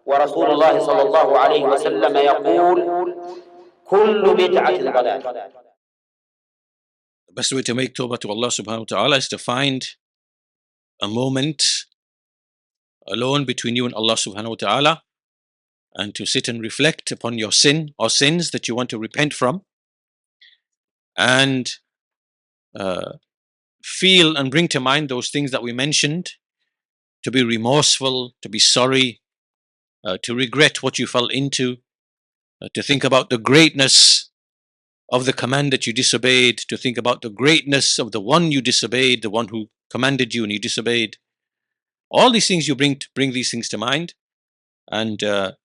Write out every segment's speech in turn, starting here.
ورسول الله صلى الله عليه وسلم يقول كل بدعة ضلالة. The best way to make tawbah to Allah subhanahu wa ta'ala is to find a moment alone between you and Allah subhanahu wa ta'ala, and to sit and reflect upon your sin or sins that you want to repent from, and feel and bring to mind those things that we mentioned, to be remorseful, to be sorry, to regret what you fell into, to think about the greatness of the command that you disobeyed, to think about the greatness of the one you disobeyed, the one who commanded you and you disobeyed. All these things you bring these things to mind, and to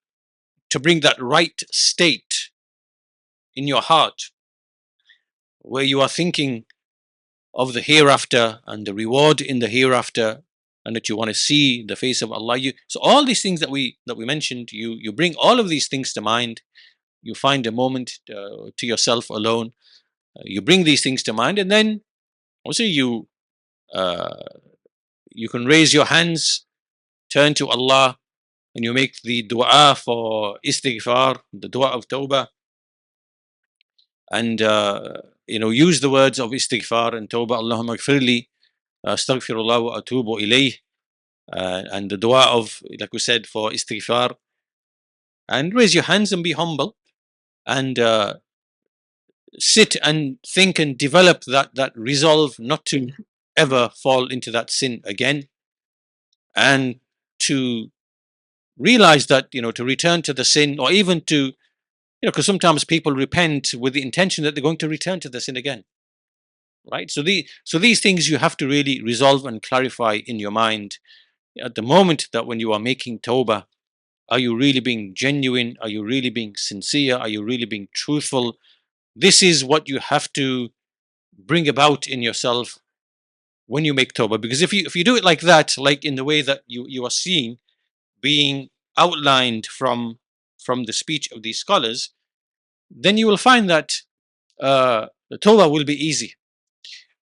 bring that right state in your heart where you are thinking of the hereafter and the reward in the hereafter, and that you want to see the face of Allah. So all these things that we mentioned, you bring all of these things to mind. You find a moment to yourself alone. You bring these things to mind, and then also you can raise your hands, turn to Allah, and you make the dua for istighfar, the dua of tawbah, and use the words of istighfar and tawbah. Allahumma gfirli, astaghfirullah wa atubu ilayh, and the dua of, like we said, for istighfar, and raise your hands and be humble, and sit and think and develop that resolve not to ever fall into that sin again, and to realize that, to return to the sin, or even to, because sometimes people repent with the intention that they're going to return to the sin again, right? So these things you have to really resolve and clarify in your mind at the moment, that when you are making tawbah, are you really being genuine? Are you really being sincere? Are you really being truthful? This is what you have to bring about in yourself when you make tawbah. Because if you do it like that, like in the way that you are seeing being outlined from the speech of these scholars, then you will find that the tawbah will be easy,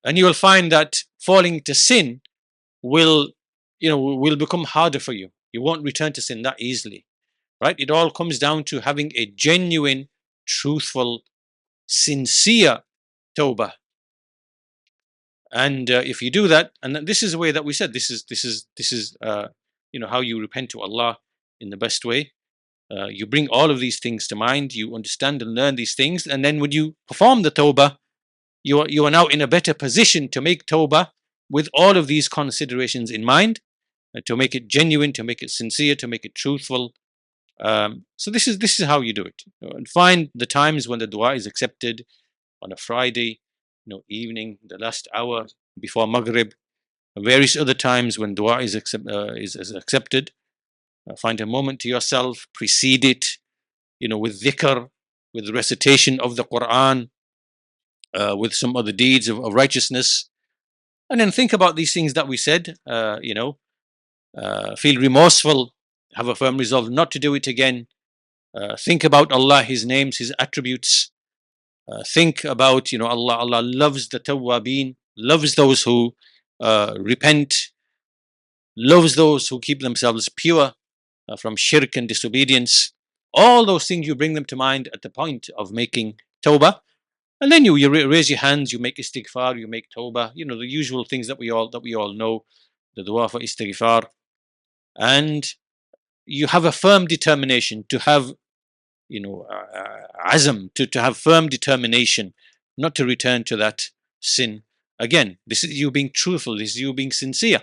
and you will find that falling into sin will become harder for you. You won't return to sin that easily, right? It all comes down to having a genuine, truthful, sincere tawbah. And if you do that, and this is the way that we said, this is how you repent to Allah in the best way. You bring all of these things to mind, you understand and learn these things, and then when you perform the tawbah, you are now in a better position to make tawbah with all of these considerations in mind, to make it genuine, to make it sincere, to make it truthful. So this is how you do it. And find the times when the dua is accepted on a Friday, evening, the last hour before Maghrib, various other times when dua is accepted. Find a moment to yourself, precede it, with dhikr, with recitation of the Quran, with some other deeds of righteousness, and then think about these things that we said. Feel remorseful, have a firm resolve not to do it again. Think about Allah, His names, His attributes. Think about, Allah loves the tawwabin, loves those who repent, loves those who keep themselves pure from shirk and disobedience. All those things you bring them to mind at the point of making tawbah, and then you raise your hands, you make istighfar, you make tawbah, the usual things that we all know, the dua for istighfar, and you have a firm determination to have, azm, to have firm determination not to return to that sin again. This is you being truthful, this is you being sincere.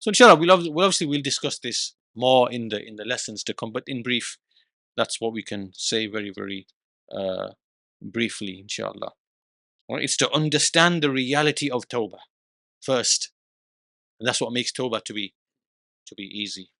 So inshallah, we'll discuss this more in the lessons to come, but in brief, that's what we can say very, very briefly, inshallah. Right? It's to understand the reality of tawbah first, and that's what makes tawbah to be easy.